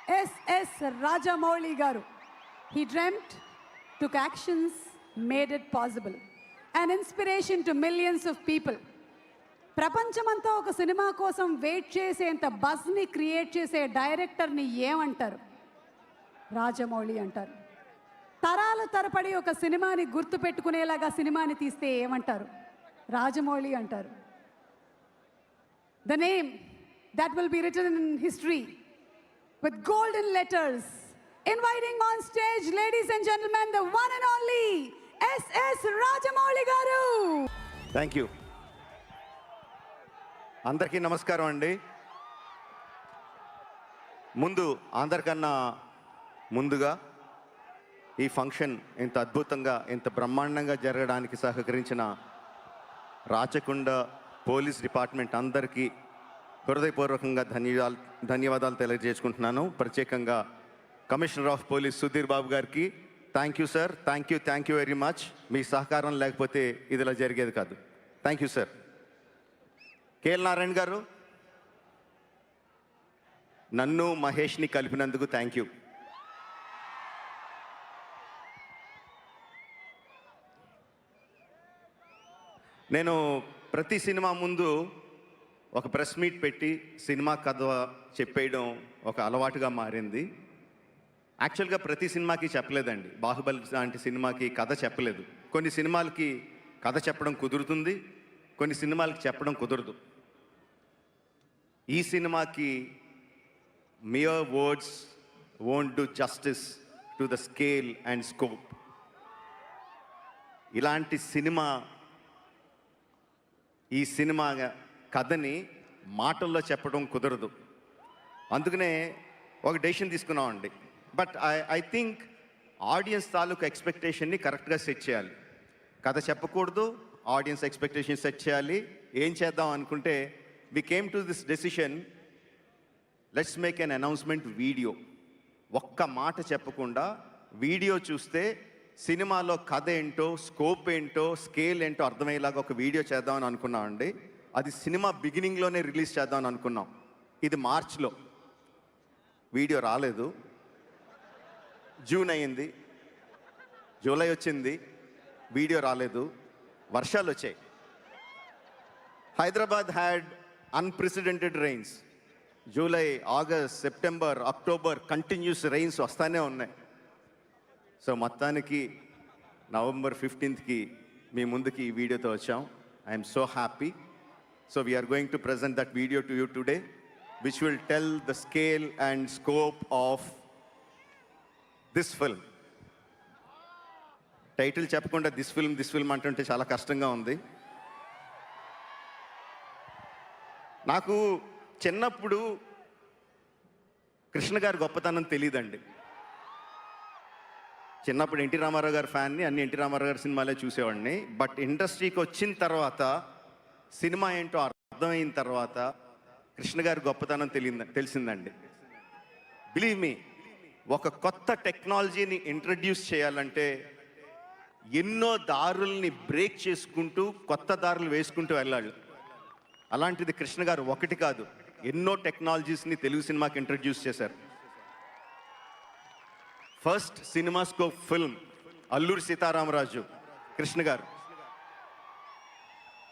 S.S. Rajamouli garu. He dreamt, took actions, made it possible. An inspiration to millions of people. ప్రపంచమంతా ఒక cinema కోసం wait చేసేంత బజ్ని create చేసే డైరెక్టర్ని ఏమంటారు? రాజమౌళి అంటారు. తరాల తరపడి ఒక సినిమాని గుర్తు పెట్టుకునేలాగా సినిమాని తీస్తే ఏమంటారు? రాజమౌళి అంటారు. The name that will be written in history with golden letters. Inviting on stage, ladies and gentlemen, the one and only S.S. Rajamouli garu. Thank you. అందరికీ నమస్కారం అండి. అందరికన్నా ముందుగా ఈ ఫంక్షన్ ఇంత అద్భుతంగా ఇంత బ్రహ్మాండంగా జరగడానికి సహకరించిన రాచకొండ పోలీస్ డిపార్ట్మెంట్ అందరికీ హృదయపూర్వకంగా ధన్యవాదాలు తెలియజేసుకుంటున్నాను. ప్రత్యేకంగా commissioner of police Sudheer Babu గారికి thank you sir. Thank you very much. మీ సహకారం లేకపోతే ఇది ఇలా జరిగేది కాదు. Thank you sir. KL Narayana గారు, నన్ను మహేష్ని కలిపినందుకు థ్యాంక్ యూ. నేను ప్రతి సినిమా ముందు ఒక ప్రెస్ మీట్ పెట్టి సినిమా కథ చెప్పేయడం ఒక అలవాటుగా మారింది. యాక్చువల్గా ప్రతి సినిమాకి చెప్పలేదండి. బాహుబలి లాంటి సినిమాకి కథ చెప్పలేదు. కొన్ని సినిమాలకి కథ చెప్పడం కుదురుతుంది, కొన్ని సినిమాలకి చెప్పడం కుదరదు. ఈ సినిమాకి mere words won't do justice to the scale and scope. ఇలాంటి ఈ సినిమా కథని మాటల్లో చెప్పడం కుదరదు. అందుకనే ఒక డెసిషన్ తీసుకున్నామండి. బట్ ఐ థింక్ ఆడియన్స్ తాలూకు ఎక్స్పెక్టేషన్ని కరెక్ట్గా సెట్ చేయాలి. కథ చెప్పకూడదు, ఆడియన్స్ ఎక్స్పెక్టేషన్ సెట్ చేయాలి. ఏం చేద్దాం అనుకుంటే we came to this decision, let's make an announcement video. ఒక్క మాట చెప్పకుండా వీడియో చూస్తే సినిమాలో కథ ఏంటో, స్కోప్ ఏంటో, స్కేల్ ఏంటో అర్థమయ్యేలాగా ఒక వీడియో చేద్దామని అనుకున్నామండి. అది సినిమా బిగినింగ్లోనే రిలీజ్ చేద్దామని అనుకున్నాం. ఇది మార్చ్లో, వీడియో రాలేదు. జూన్ అయ్యింది, జూలై వచ్చింది, వీడియో రాలేదు, వర్షాలు వచ్చాయి. Hyderabad had unprecedented rains. July, August, September, October continuous rains వస్తానే ఉన్నాయి. సో మొత్తానికి నవంబర్ 15th మీ ముందుకి ఈ వీడియోతో వచ్చాం. I'm so happy. So we are going to present that video to you today, which will tell the scale and scope of this film. Title చెప్పకుండా this film అంటుంటే చాలా కష్టంగా ఉంది. నాకు చిన్నప్పుడు కృష్ణ గారి గొప్పతనం తెలియదండి. చిన్నప్పుడు ఎన్టీ రామారావు గారి ఫ్యాన్ని, అన్ని ఎన్టీ రామారావు గారి సినిమాలే చూసేవాడిని. బట్ ఇండస్ట్రీకి వచ్చిన తర్వాత, సినిమా ఏంటో అర్థమైన తర్వాత కృష్ణ గారి గొప్పతనం తెలిసిందండి. బిలీవ్ మీ, ఒక కొత్త టెక్నాలజీని ఇంట్రడ్యూస్ చేయాలంటే ఎన్నో దారుల్ని బ్రేక్ చేసుకుంటూ కొత్త దారులు వేసుకుంటూ వెళ్ళాలి. అలాంటిది కృష్ణ గారు ఒకటి కాదు, ఎన్నో టెక్నాలజీస్ని తెలుగు సినిమాకి ఇంట్రడ్యూస్ చేశారు. First CinemaScope film Alluri Sitaramaraju, Krishna గారు.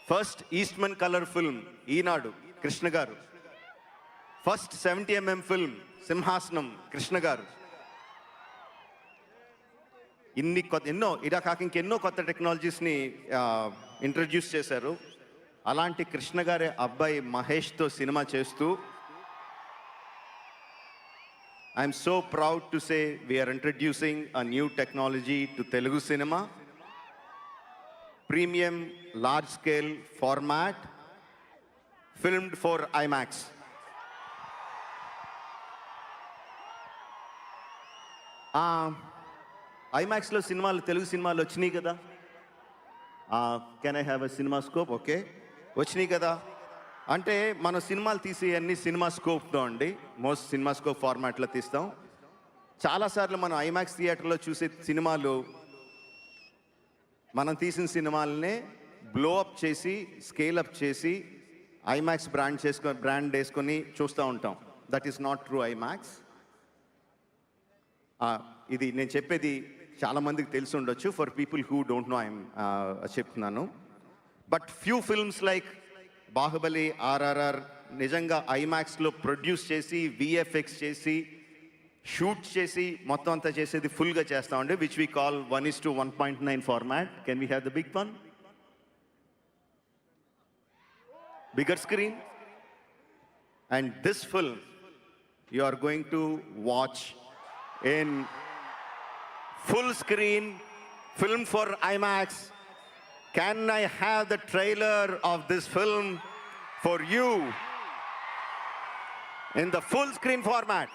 ఫస్ట్ ఈస్ట్మన్ కలర్ ఫిల్మ్ ఈనాడు, కృష్ణ గారు. ఫస్ట్ 70mm ఫిల్మ్ సింహాసనం, కృష్ణ గారు. ఇలా కాక ఇంకెన్నో కొత్త టెక్నాలజీస్ని ఇంట్రడ్యూస్ చేశారు. అలాంటి కృష్ణ గారి అబ్బాయి మహేష్తో సినిమా చేస్తూ I'm so proud to say we're introducing a new technology to Telugu cinema. Premium large scale format, filmed for IMAX. ఐమాక్స్లో తెలుగు సినిమాలు వచ్చినాయి కదా. Can I have a cinema scope? Okay, వచ్చినాయి కదా. అంటే మన సినిమాలు తీసే అన్ని సినిమా స్కోప్తో అండి, మోస్ట్ సినిమా స్కోప్ ఫార్మాట్లో తీస్తాం. చాలాసార్లు మనం ఐమాక్స్ థియేటర్లో చూసే సినిమాలు మనం తీసిన సినిమాలనే బ్లో అప్ చేసి, స్కేల్ అప్ చేసి, ఐమాక్స్ బ్రాండ్ వేసుకొని చూస్తూ ఉంటాం. That is not true IMAX. ఇది నేను చెప్పేది చాలామందికి తెలిసి ఉండొచ్చు. For people who don't know I'm చెప్తున్నాను. But few films like Baahubali, RRR నిజంగా ఐమాక్స్లో ప్రొడ్యూస్ చేసి విఎఫ్ఎక్స్ చేసి షూట్ చేసి మొత్తం అంతా చేసేది ఫుల్గా చేస్తామండి, which we call 1:1.9 format. Can we have the big one? Bigger screen. And this film you are going to watch in full screen film for IMAX. Can I have the trailer of this film for you in the full screen format?